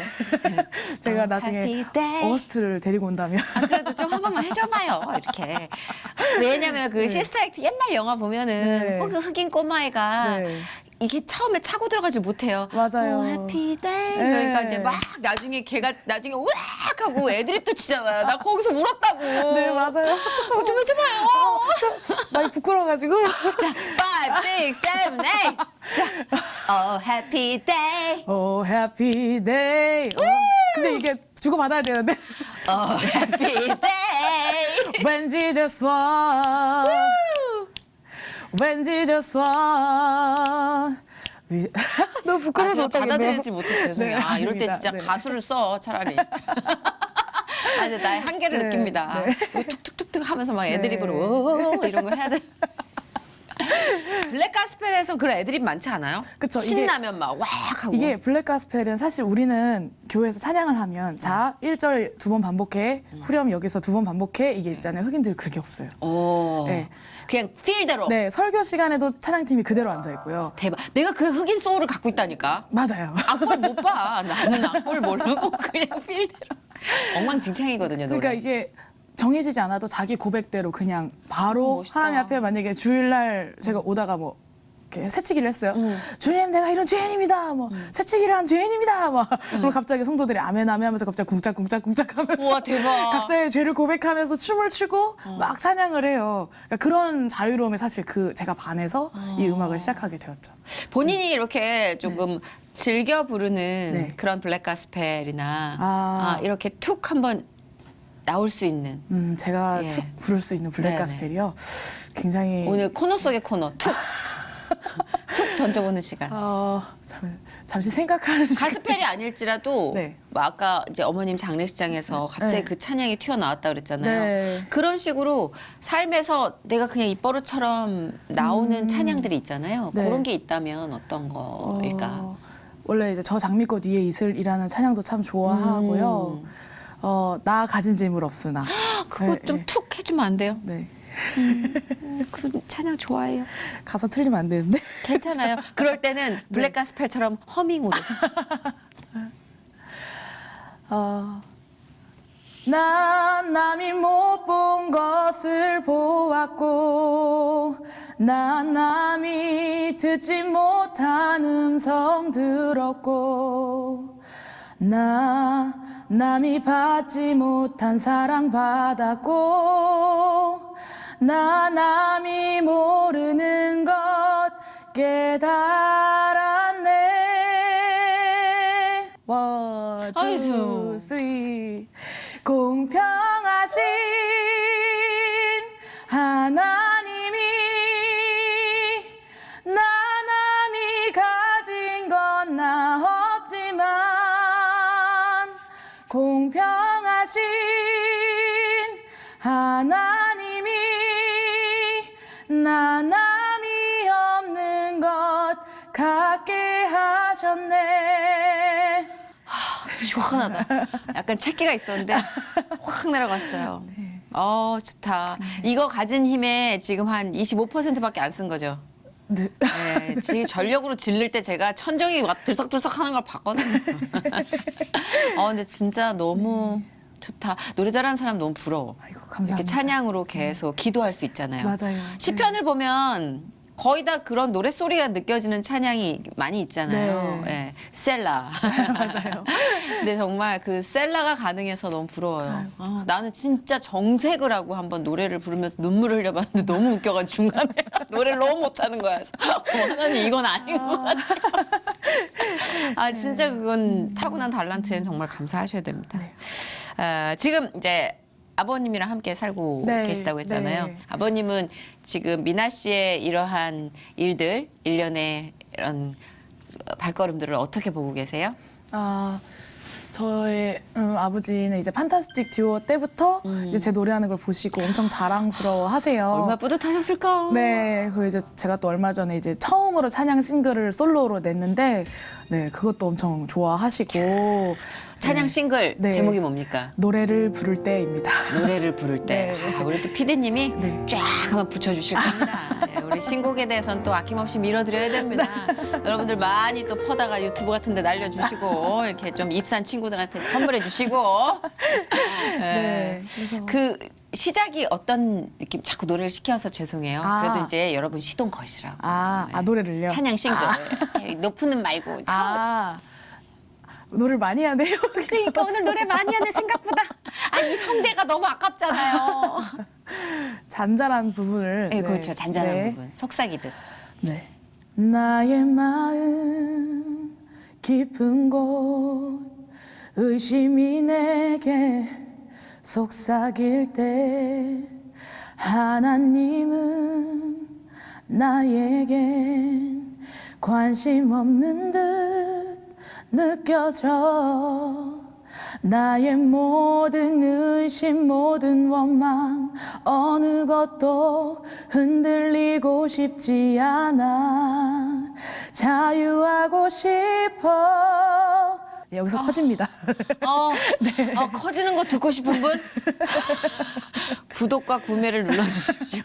제가 나중에 Happy Day. 어스트를 데리고 온다면 아, 그래도 좀 한 번만 해줘봐요. 이렇게. 왜냐면 그 시스터 액트 옛날 영화 보면은 네. 그 흑인 꼬마애가 네. 이게 처음에 차고 들어가지 못해요. 맞아요. 해피 데이. 네. 그러니까 이제 막 나중에 걔가 나중에 우악 하고 애드립도 치잖아요. 나 거기서 울었다고. 네, 맞아요. 그거 좀 해줘봐요. 많이 부끄러워가지고. 자, 5, 6, 7, 8. 자, happy day. 오 해피 데이. 근데 이게 주고받아야 되는데. happy day. 왠지 just want. 왠지 just want. 너무 부끄러워서 제가 못하겠네요. 받아들이지 못해 죄송해요. 네, 아, 이럴 때 아닙니다. 진짜 네. 가수를 써 차라리. 아니 나의 한계를 네, 느낍니다. 네. 이거 툭툭툭툭 하면서 막 네. 애드립으로 오 이런 거 해야 돼. 블랙 가스펠에서 그런 애드립 많지 않아요? 그쵸, 이게- 신나면 막 왁 하고. 이게 블랙 가스펠은 사실 우리는 교회에서 찬양을 하면 자 1절 2번 반복해 후렴 여기서 2번 반복해 이게 있잖아요. 흑인들 그게 없어요. 오. 네. 그냥 필대로. 네 설교 시간에도 찬양팀이 그대로 앉아 있고요. 대박. 내가 그 흑인 소울을 갖고 있다니까. 맞아요. 악볼 못 봐. 나는 악볼 모르고 그냥 필대로. 엉망진창이거든요, 노래. 그러니까 이게 정해지지 않아도 자기 고백대로 그냥 바로 멋있다. 하나님 앞에 만약에 주일날 제가 오다가 뭐 이렇게 새치기를 했어요. 주님 내가 이런 죄인입니다. 뭐 새치기를 한 죄인입니다. 막 그럼 갑자기 성도들이 아멘 아멘 하면서 갑자기 쿵짝쿵짝쿵짝 하면서 우와, 대박. 각자의 죄를 고백하면서 춤을 추고 막 찬양을 해요. 그러니까 그런 자유로움에 사실 그 제가 반해서 이 음악을 시작하게 되었죠. 본인이 이렇게 조금 즐겨 부르는 네. 그런 블랙 가스펠이나 아. 이렇게 툭 한번 나올 수 있는 제가 예. 툭 부를 수 있는 블랙 네네. 가스펠이요. 굉장히 오늘 코너 속의 코너 툭 던져보는 시간. 잠시 생각하는 시간. 가스펠이 아닐지라도 네. 뭐 아까 이제 어머님 장례식장에서 갑자기 네. 그 찬양이 튀어나왔다 그랬잖아요. 네. 그런 식으로 삶에서 내가 그냥 입버릇처럼 나오는 찬양들이 있잖아요. 네. 그런 게 있다면 어떤 거일까? 원래 이제 저 장미꽃 위에 이슬이라는 찬양도 참 좋아하고요. 나 가진 재물 없으나. 그거 네, 좀 네. 툭 해주면 안 돼요? 네. 그 찬양 좋아해요. 가사 틀리면 안 되는데. 괜찮아요. 그럴 때는 블랙 가스펠처럼 허밍으로. 난 남이 못 본 것을 보았고 난 남이 듣지 못한 음성 들었고 나 남이 받지 못한 사랑 받았고 나 남이 모르는 것 깨달았네. 원, 아이고. 투, 쓰리. 공평하신 하나님이 나 남이 가진 건 나 없지만 공평하신 하나님이 나 남이 없는 것 갖게 하셨네. 시원하다. 약간 채기가 있었는데 확 내려갔어요. 좋다. 이거 가진 힘에 지금 한 25%밖에 안 쓴 거죠. 네. 네, 전력으로 질릴 때 제가 천정이 들썩들썩 하는 걸 봤거든요. 근데 진짜 너무 좋다. 노래 잘하는 사람 너무 부러워. 아이고, 감사합니다. 이렇게 찬양으로 계속 기도할 수 있잖아요. 맞아요. 시편을 보면 거의 다 그런 노래 소리가 느껴지는 찬양이 많이 있잖아요. 네. 예, 셀라. 맞아요. 근데 정말 그 셀라가 가능해서 너무 부러워요. 나는 진짜 정색을 하고 한번 노래를 부르면서 눈물을 흘려봤는데 너무 웃겨가지고 중간에 노래를 너무 못하는 거야. 그래서 하나님 이건 아닌 것 같아요. 진짜 그건 타고난 달란트에는 정말 감사하셔야 됩니다. 네. 지금 이제 아버님이랑 함께 살고 네, 계시다고 했잖아요. 네. 아버님은 지금 미나 씨의 이러한 일들, 일련의 이런 발걸음들을 어떻게 보고 계세요? 아, 저의 아버지는 이제 판타스틱 듀오 때부터 이제 제 노래하는 걸 보시고 엄청 자랑스러워 하세요. 얼마나 뿌듯하셨을까? 네, 그 이제 제가 또 얼마 전에 이제 처음으로 찬양 싱글을 솔로로 냈는데, 네, 그것도 엄청 좋아하시고. 찬양 싱글 네. 제목이 뭡니까? 노래를 부를 때입니다. 노래를 부를 때. 네. 아, 우리 또 피디님이 네. 쫙 한번 붙여주실 겁니다. 네, 우리 신곡에 대해서는 또 아낌없이 밀어드려야 됩니다. 여러분들 많이 또 퍼다가 유튜브 같은 데 날려주시고 이렇게 좀 입산 친구들한테 선물해 주시고. 네, 그래서 그 시작이 어떤 느낌? 자꾸 노래를 시켜서 죄송해요. 아. 그래도 이제 여러분 시동 거시라고. 노래를요? 찬양 싱글. 높은 음 말고. 노래를 많이 하네요. 그러니까 오늘 노래 많이 하네 생각보다. 아니 이 성대가 너무 아깝잖아요. 잔잔한 부분을. 네, 그렇죠. 잔잔한 네. 부분. 속삭이듯. 네. 나의 마음 깊은 곳 의심이 내게 속삭일 때 하나님은 나에겐 관심 없는 듯 느껴져 나의 모든 의심 모든 원망 어느 것도 흔들리고 싶지 않아 자유하고 싶어 여기서 커집니다. 커지는 거 듣고 싶은 분? 구독과 구매를 눌러주십시오.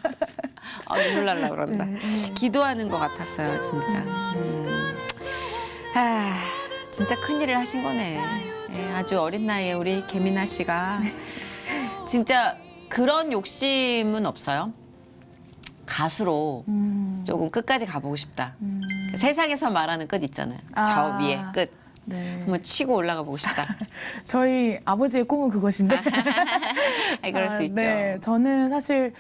눈물 날라 그런다. 기도하는 것 같았어요, 진짜. 진짜 큰일을 하신 거네. 예, 아주 어린 나이에 우리 개미나 씨가 진짜 그런 욕심은 없어요. 가수로 조금 끝까지 가보고 싶다. 세상에서 말하는 끝 있잖아요. 저 위에 끝. 네. 한번 치고 올라가 보고 싶다. 저희 아버지의 꿈은 그것인데. 그럴 수 있죠. 네, 저는 사실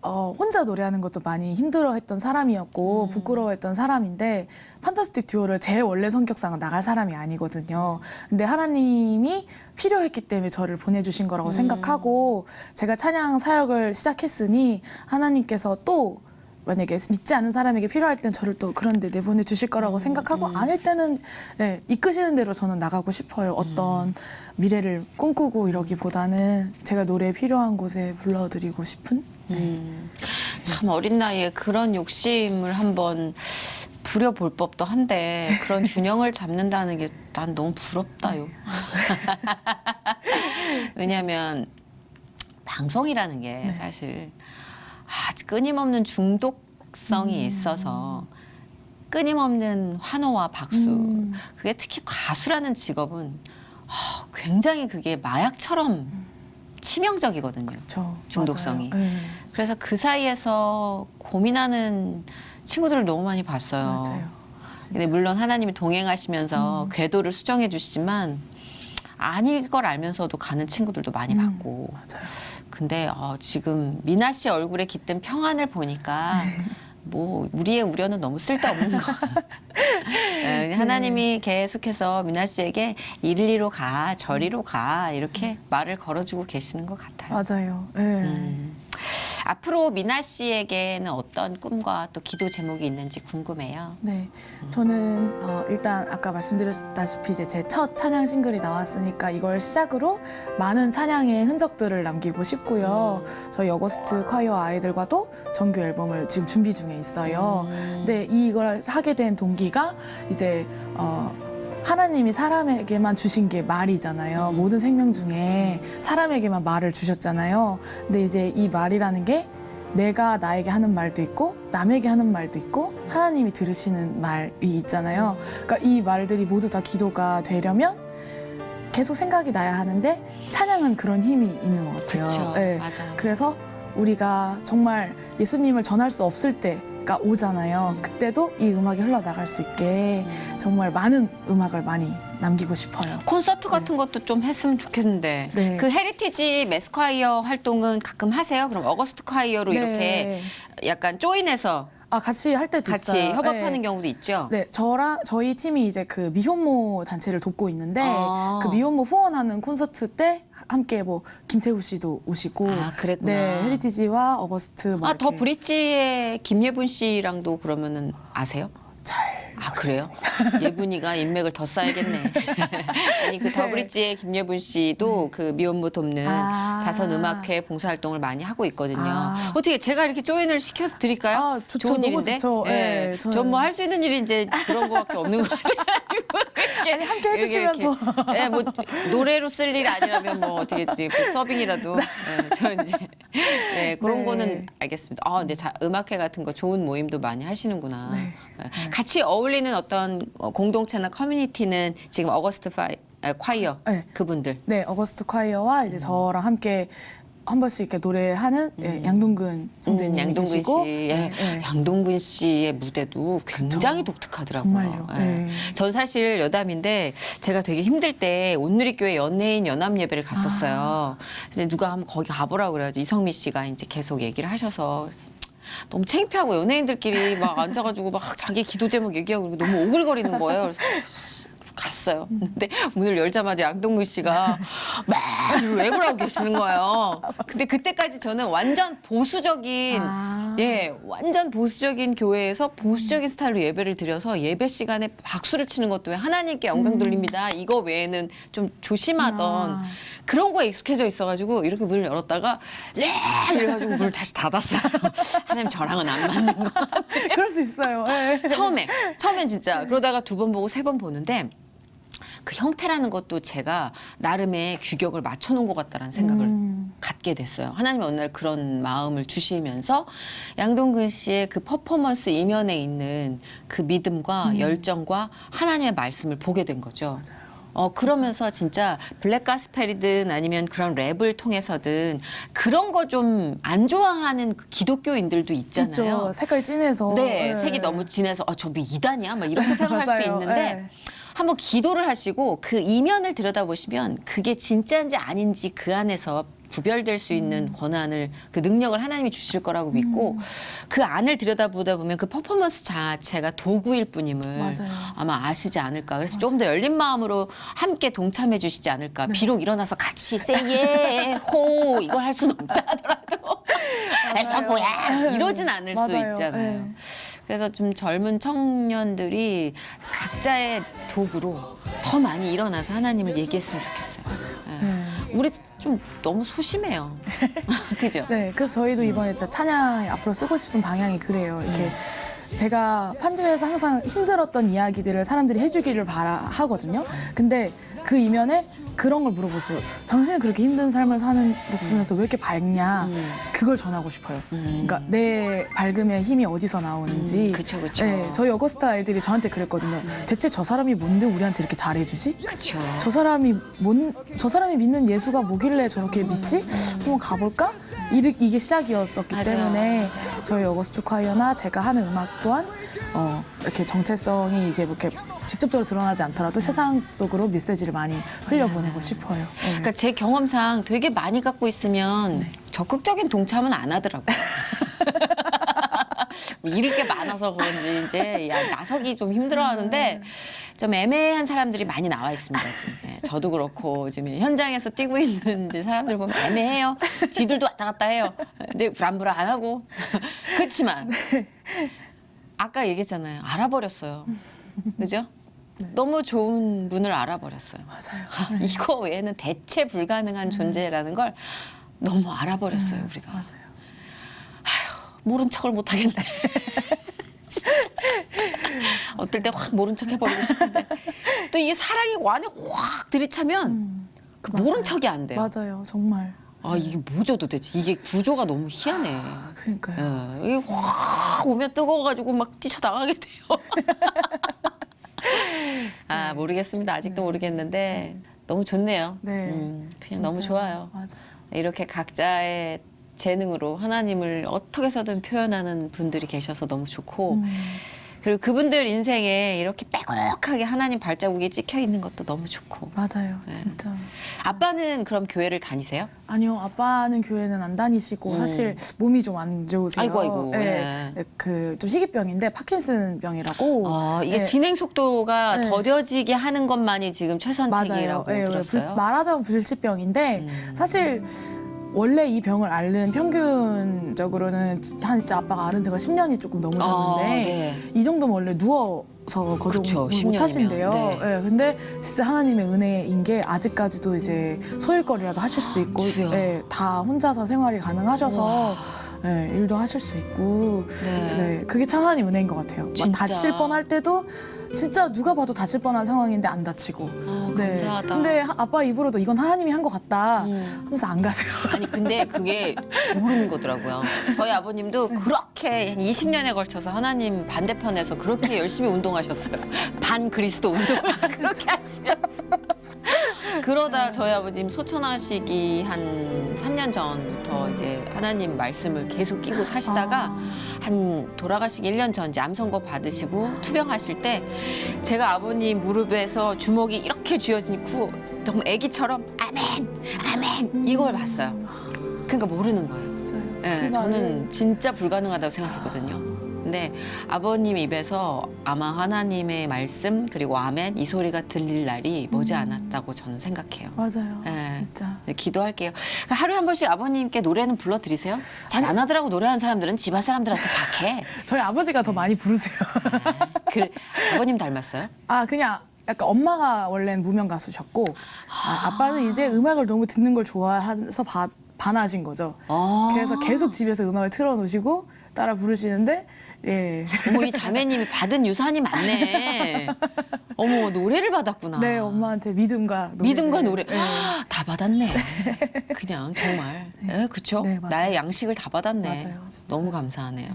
혼자 노래하는 것도 많이 힘들어했던 사람이었고 부끄러워했던 사람인데 판타스틱 듀오를 제 원래 성격상은 나갈 사람이 아니거든요. 근데 하나님이 필요했기 때문에 저를 보내주신 거라고 생각하고 제가 찬양 사역을 시작했으니 하나님께서 또 만약에 믿지 않은 사람에게 필요할 땐 저를 또 그런 데 내보내 주실 거라고 생각하고 아닐 때는 네, 이끄시는 대로 저는 나가고 싶어요. 어떤 미래를 꿈꾸고 이러기보다는 제가 노래에 필요한 곳에 불러드리고 싶은 참 어린 나이에 그런 욕심을 한번 부려볼 법도 한데 그런 균형을 잡는다는 게 난 너무 부럽다요. 왜냐하면 방송이라는 게 사실 끊임없는 중독성이 있어서 끊임없는 환호와 박수. 그게 특히 가수라는 직업은 굉장히 그게 마약처럼 치명적이거든요. 그렇죠. 중독성이. 맞아요. 네. 그래서 그 사이에서 고민하는 친구들을 너무 많이 봤어요. 맞아요. 근데 물론 하나님이 동행하시면서 궤도를 수정해 주시지만 아닐 걸 알면서도 가는 친구들도 많이 봤고. 맞아요. 근데 지금 미나 씨 얼굴에 깃든 평안을 보니까 뭐 우리의 우려는 너무 쓸데없는 거. 하나님이 계속해서 미나 씨에게 이리로 가, 저리로 가 이렇게 말을 걸어주고 계시는 것 같아요. 맞아요. 네. 앞으로 미나 씨에게는 어떤 꿈과 또 기도 제목이 있는지 궁금해요. 네, 저는 일단 아까 말씀드렸다시피 이제 제 첫 찬양 싱글이 나왔으니까 이걸 시작으로 많은 찬양의 흔적들을 남기고 싶고요. 저희 어거스트 콰이어 아이들과도 정규 앨범을 지금 준비 중에 있어요. 근데 이걸 하게 된 동기가 이제 하나님이 사람에게만 주신 게 말이잖아요. 모든 생명 중에 사람에게만 말을 주셨잖아요. 근데 이제 이 말이라는 게 내가 나에게 하는 말도 있고 남에게 하는 말도 있고 하나님이 들으시는 말이 있잖아요. 그러니까 이 말들이 모두 다 기도가 되려면 계속 생각이 나야 하는데 찬양은 그런 힘이 있는 것 같아요. 그렇죠. 네. 맞아요. 그래서 우리가 정말 예수님을 전할 수 없을 때가 오잖아요. 그때도 이 음악이 흘러나갈 수 있게 정말 많은 음악을 많이 남기고 싶어요. 콘서트 같은 것도 좀 했으면 좋겠는데 네. 그 헤리티지 매스콰이어 활동은 가끔 하세요? 그럼 어거스트 콰이어로 네. 이렇게 약간 조인해서 같이 할 때도 같이 있어요. 협업하는 네. 경우도 있죠? 네, 저희 팀이 이제 그 미혼모 단체를 돕고 있는데 아. 그 미혼모 후원하는 콘서트 때 함께 뭐 김태우 씨도 오시고 아, 그랬구나. 네, 헤리티지와 어거스트 뭐 더 이렇게 브릿지의 김예분 씨랑도 그러면은 아세요? 잘 아, 그래요? 예분이가 인맥을 더 쌓야겠네. 아니, 그 더 브릿지의 김예분 씨도 그 미혼모 돕는 아. 자선음악회 봉사활동을 많이 하고 있거든요. 아. 어떻게 제가 이렇게 조인을 시켜서 드릴까요? 아, 좋죠. 좋은 너무 일인데. 좋죠. 네, 예. 저는- 전 뭐 할 수 있는 일이 이제 그런 거밖에 없는 것 같아가지고. 아니, 함께 해주시면 더. 예, 뭐 노래로 쓸 일 아니라면 뭐 어떻게 이제 뭐 서빙이라도. 예, 저 이제 네, 그런 네. 거는 알겠습니다. 아, 근데 음악회 같은 거 좋은 모임도 많이 하시는구나. 네. 예. 같이 어울리는 어떤 공동체나 커뮤니티는 지금 어거스트 콰이어 네. 그분들. 네, 어거스트 콰이어와 이제 저랑 함께 한 번씩 이렇게 노래하는 예, 양동근 형제님이 양동근 계시고 씨, 예. 네, 네. 양동근 씨의 무대도 굉장히 그쵸. 독특하더라고요. 정말요. 예. 네. 전 사실 여담인데 제가 되게 힘들 때 온누리교회 연예인 연합 예배를 갔었어요. 이제 누가 한번 거기 가보라고 그래가지고 이성미 씨가 이제 계속 얘기를 하셔서 너무 창피하고 연예인들끼리 막 앉아가지고 막 자기 기도 제목 얘기하고 너무 오글거리는 거예요. 그래서 갔어요. 근데 문을 열자마자 양동근 씨가 막 랩을 하고 계시는 거예요. 근데 그때까지 저는 완전 보수적인 아. 예, 완전 보수적인 교회에서 보수적인 스타일로 예배를 드려서 예배 시간에 박수를 치는 것도 왜 하나님께 영광 돌립니다. 이거 외에는 좀 조심하던 아. 그런 거에 익숙해져 있어가지고 이렇게 문을 열었다가 네 이래가지고 문을 다시 닫았어요. 하나님 저랑은 안 맞는 거. 그럴 수 있어요. 네. 처음엔 진짜 그러다가 두 번 보고 세 번 보는데 그 형태라는 것도 제가 나름의 규격을 맞춰놓은 것 같다라는 생각을 갖게 됐어요. 하나님이 어느 날 그런 마음을 주시면서 양동근 씨의 그 퍼포먼스 이면에 있는 그 믿음과 열정과 하나님의 말씀을 보게 된 거죠. 그러면서 진짜 블랙 가스펠이든 아니면 그런 랩을 통해서든 그런 거 좀 안 좋아하는 그 기독교인들도 있잖아요. 있죠. 색깔 진해서. 네, 색이 너무 진해서 저 이단이야? 막 이렇게 생각할 수도 맞아요. 있는데 네. 한번 기도를 하시고 그 이면을 들여다보시면 그게 진짜인지 아닌지 그 안에서 구별될 수 있는 권한을 그 능력을 하나님이 주실 거라고 믿고 그 안을 들여다보다 보면 그 퍼포먼스 자체가 도구일 뿐임을 맞아요. 아마 아시지 않을까. 그래서 조금 더 열린 마음으로 함께 동참해 주시지 않을까. 비록 일어나서 같이 세예 호 이걸 할 수는 없다 하더라도 저 뭐야 이러진 않을 수 맞아요. 있잖아요. 네. 그래서 좀 젊은 청년들이 각자의 도구로 더 많이 일어나서 하나님을 얘기했으면 좋겠어요. 맞아요. 네. 우리 좀 너무 소심해요. 그죠? 네, 그래서 저희도 이번에 진짜 찬양 앞으로 쓰고 싶은 방향이 그래요. 이렇게 제가 판교에서 항상 힘들었던 이야기들을 사람들이 해주기를 하거든요. 근데 그 이면에 그런 걸 물어보세요. 당신은 그렇게 힘든 삶을 살았으면서 왜 이렇게 밝냐? 그걸 전하고 싶어요. 그러니까 내 밝음의 힘이 어디서 나오는지. 그쵸, 그쵸. 네, 저희 어거스타 아이들이 저한테 그랬거든요. 대체 저 사람이 뭔데 우리한테 이렇게 잘해주지? 그쵸. 저 사람이 믿는 예수가 뭐길래 저렇게 믿지? 한번 가볼까? 이게 시작이었었기 맞아요. 때문에 맞아요. 저희 어거스트 콰이어나 제가 하는 음악 또한 이렇게 정체성이 이게 뭐 이렇게 직접적으로 드러나지 않더라도 세상 속으로 메시지를 많이 흘려보내고 싶어요. 네. 그러니까 제 경험상 되게 많이 갖고 있으면 적극적인 동참은 안 하더라고요. 잃을 게 많아서 그런지 이제 나서기 좀 힘들어하는데 좀 애매한 사람들이 많이 나와 있습니다 지금. 네, 저도 그렇고 지금 현장에서 뛰고 있는 이제 사람들 보면 애매해요. 지들도 왔다 갔다 해요. 근데 불안불안하고 그렇지만 아까 얘기했잖아요. 알아버렸어요. 그죠? 너무 좋은 분을 알아버렸어요. 맞아요. 이거 외에는 대체 불가능한 존재라는 걸 너무 알아버렸어요 우리가. 맞아요. 모른 척을 못 하겠네. 어떨 때 확 모른 척 해버리고 싶은데 또 이게 사랑이 완전 확 들이차면 그 모른 맞아요. 척이 안 돼요. 맞아요. 정말. 아 이게 뭐죠 도대체? 이게 구조가 너무 희한해. 그러니까요. 이게 확 오면 뜨거워가지고 막 뛰쳐나가게 돼요. 아 모르겠습니다. 아직도 모르겠는데 너무 좋네요. 네. 그냥 너무 진짜. 좋아요. 맞아요. 이렇게 각자의 재능으로 하나님을 어떻게 해서든 표현하는 분들이 계셔서 너무 좋고 그리고 그분들 인생에 이렇게 빼곡하게 하나님 발자국이 찍혀 있는 것도 너무 좋고. 맞아요, 네. 진짜. 아빠는 그럼 교회를 다니세요? 아니요, 아빠는 교회는 안 다니시고 사실 몸이 좀 안 좋으세요. 아이고. 네. 그 좀 희귀병인데 파킨슨 병이라고. 이게 네. 진행 속도가 네. 더뎌지게 하는 것만이 지금 최선책이라고 네, 들었어요. 말하자면 불치병인데 사실 원래 이 병을 앓는 평균적으로는 한 진짜 아빠가 앓은 지가 10년이 조금 넘으셨는데 네. 이 정도면 원래 누워서 그쵸, 거동을 10년이면. 못 하신대요. 네. 네, 근데 진짜 하나님의 은혜인 게 아직까지도 이제 소일거리라도 하실 수 있고 주여. 네, 다 혼자서 생활이 가능하셔서 네, 일도 하실 수 있고 네. 네, 그게 참 하나님 은혜인 것 같아요. 막 진짜. 다칠 뻔할 때도 진짜 누가 봐도 다칠 뻔한 상황인데 안 다치고. 감사하다. 근데 아빠 입으로도 이건 하나님이 한 것 같다 하면서 안 가세요. 아니 근데 그게 모르는 거더라고요. 저희 아버님도 그렇게 한 20년에 걸쳐서 하나님 반대편에서 그렇게 열심히 운동하셨어요. 반 그리스도 운동을 그렇게 하시면서. 그러다 저희 아버님 소천하시기 한 3년 전부터 이제 하나님 말씀을 계속 끼고 사시다가 한 돌아가시기 1년 전 이제 암 선고 받으시고 투병하실 때 제가 아버님 무릎에서 주먹이 이렇게 쥐어지고 정말 아기처럼 아멘 아멘 이걸 봤어요. 그러니까 모르는 거예요. 맞아요. 네, 그 저는 진짜 불가능하다고 생각했거든요. 근데 아버님 입에서 아마 하나님의 말씀 그리고 아멘 이 소리가 들릴 날이 머지않았다고 저는 생각해요. 맞아요. 네. 진짜. 네, 기도할게요. 그러니까 하루에 한 번씩 아버님께 노래는 불러드리세요? 잘 안 하더라고 노래하는 사람들은 집안 사람들한테 박해. 저희 아버지가 더 많이 부르세요. 아버님 닮았어요? 그냥 약간 엄마가 원래는 무명 가수셨고 아빠는 이제 음악을 너무 듣는 걸 좋아해서 반하신 거죠. 그래서 계속 집에서 음악을 틀어놓으시고 따라 부르시는데 예. 어머 이 자매님이 받은 유산이 많네. 어머 노래를 받았구나. 네, 엄마한테 믿음과 노래. 믿음과 노래 네. 다 받았네. 그냥 정말 그렇죠. 네, 맞아요. 나의 양식을 다 받았네. 맞아요, 진짜. 너무 감사하네요.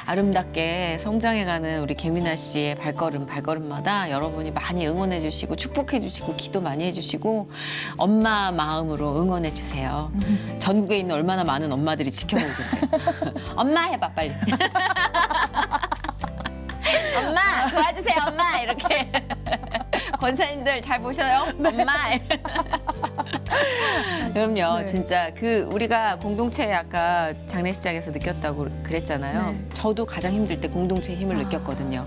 아름답게 성장해가는 우리 개미나 씨의 발걸음마다 여러분이 많이 응원해 주시고 축복해 주시고 기도 많이 해주시고 엄마 마음으로 응원해 주세요. 전국에 있는 얼마나 많은 엄마들이 지켜보고 계세요. 엄마 해봐 빨리. 엄마 도와주세요 엄마 이렇게 권사님들 잘 보셔요 엄마. 그럼요 네. 진짜 그 우리가 공동체 아까 장례식장에서 느꼈다고 그랬잖아요. 네. 저도 가장 힘들 때 공동체의 힘을 느꼈거든요.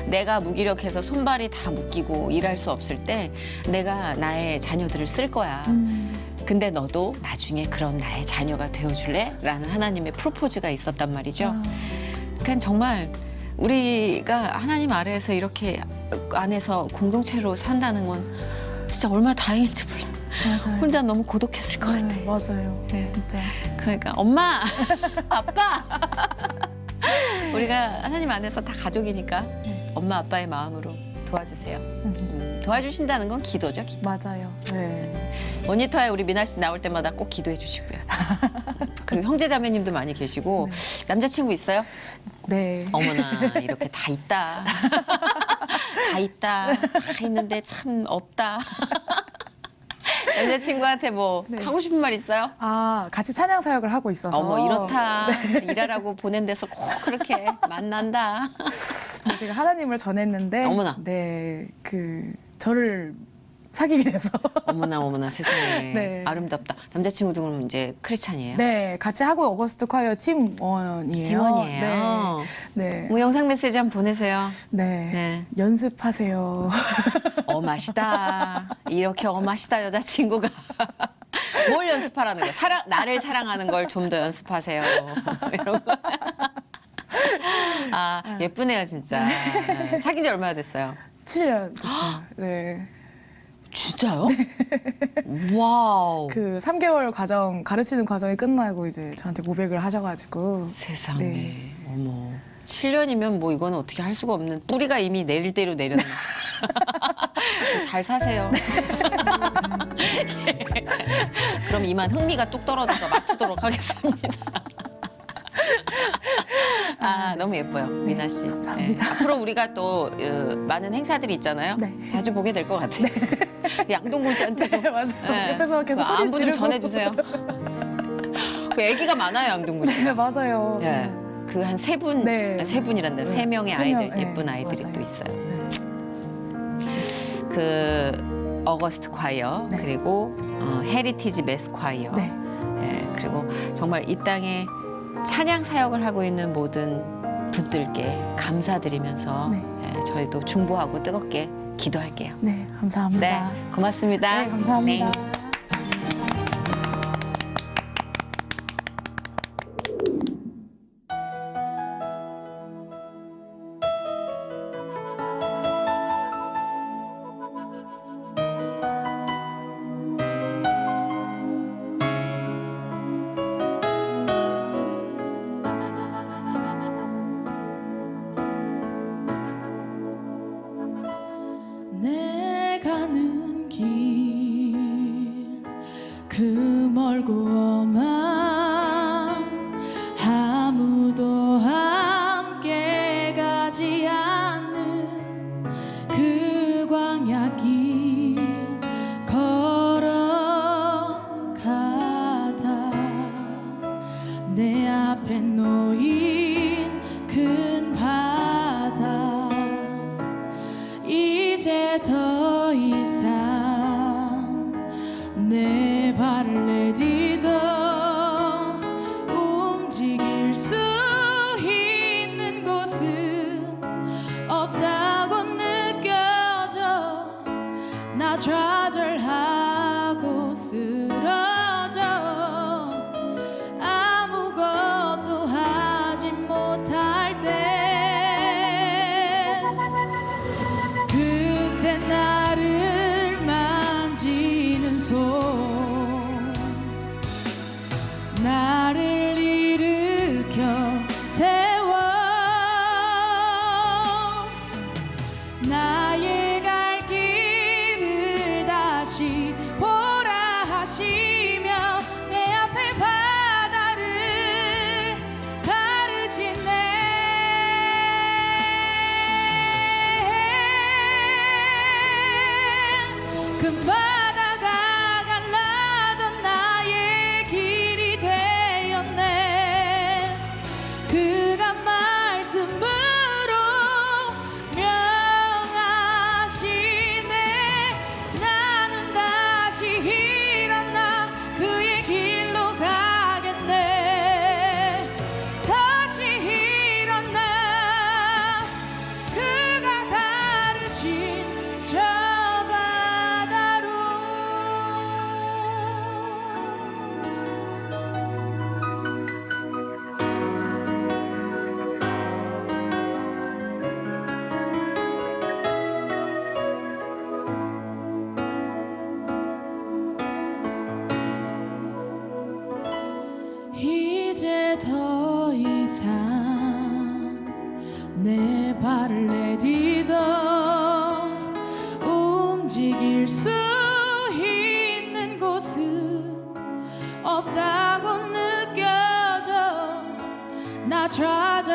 내가 무기력해서 손발이 다 묶이고 일할 수 없을 때 내가 나의 자녀들을 쓸 거야. 근데 너도 나중에 그런 나의 자녀가 되어줄래? 라는 하나님의 프로포즈가 있었단 말이죠. 그냥 정말 우리가 하나님 아래에서 이렇게 안에서 공동체로 산다는 건 진짜 얼마나 다행인지 몰라. 맞아요. 혼자 너무 고독했을 것 같아. 네, 맞아요. 네. 진짜. 그러니까 엄마, 아빠. 우리가 하나님 안에서 다 가족이니까 엄마 아빠의 마음으로 도와주세요. 도와주신다는 건 기도죠. 기도. 맞아요. 네. 모니터에 우리 미나 씨 나올 때마다 꼭 기도해 주시고요. 그리고 형제 자매님도 많이 계시고 남자친구 있어요? 네. 어머나 이렇게 다 있다. 다 있다. 다 있는데 참 없다. 남자친구한테 뭐 하고 싶은 말 있어요? 같이 찬양 사역을 하고 있어서. 어머 이렇다. 일하라고 보낸 데서 꼭 그렇게 만난다. 네, 제가 하나님을 전했는데. 어머나. 네, 저를 사귀게 돼서. 어머나 세상에 네. 아름답다. 남자친구도 그럼 이제 크리스찬이에요? 네, 같이 하고 어거스트 콰이어 팀원이에요. 팀원이에요. 네. 뭐 영상 메시지 한번 보내세요. 네. 네. 연습하세요. 어마시다. 이렇게 어마시다 여자친구가. 뭘 연습하라는 거야? 나를 사랑하는 걸 좀 더 연습하세요. 이런 거. 예쁘네요 진짜. 사귄 지 얼마나 됐어요? 7년 됐어요. 네. 진짜요? 와우. 그 3개월 가르치는 과정이 끝나고 이제 저한테 고백을 하셔가지고. 세상에. 네. 어머. 7년이면 뭐 이거는 어떻게 할 수가 없는 뿌리가 이미 내릴 대로 내렸네. 잘 사세요. 그럼 이만 흥미가 뚝 떨어져서 마치도록 하겠습니다. 너무 예뻐요, 미나 씨. 감사합니다. 네. 앞으로 우리가 또 많은 행사들이 있잖아요. 네. 자주 보게 될 것 같아요. 양동근 씨한테도. 네, 맞아요. 네. 옆에서 계속 그 소리 안부 좀 지르고. 전해주세요. 그 애기가 많아요, 양동근 네, 씨가. 맞아요. 네. 그 한 세 분, 네. 세 분이란다. 네. 세 명의 세 아이들, 명, 예쁜 네, 아이들이 맞아요. 또 있어요. 네. 그 어거스트 콰이어, 네. 그리고 헤리티지 메스 콰이어. 네. 예, 그리고 정말 이 땅에 찬양 사역을 하고 있는 모든 분들께 감사드리면서 네. 예, 저희도 중보하고 뜨겁게 기도할게요. 네, 감사합니다. 네, 고맙습니다. 네, 감사합니다. 네. 내 가는 길 그 멀고 험한 아무도 함께 가지 않는 그 광야길 걸어가다 내 앞에 놓인 큰 바다 이제 더 이상 내 발을 내디뎌 움직일 수 있는 곳은 없다고 느껴져 나 좌절하고 쓰러져 아무것도 하지 못할 때 그때 나를 만지는 손 나를 일으켜 세워 나의 갈 길을 다시 보라 하시며 내 앞에 바다를 가르시네 큰 바다가 갈라져 나의 길이 되었네 그가 말씀으로 명하시네 나는 다시 일어나 그의 길로 가겠네 다시 일어나 그가 가르신 저 바다로 이제 더 이상 내 발을 내디뎌 움직일 수 있는 곳은 없다고 느껴져 나 좌절하고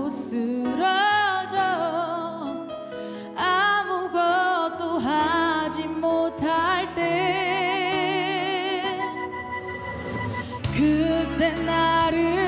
쓰러져 아무것도 하지 못할 때 그때 나를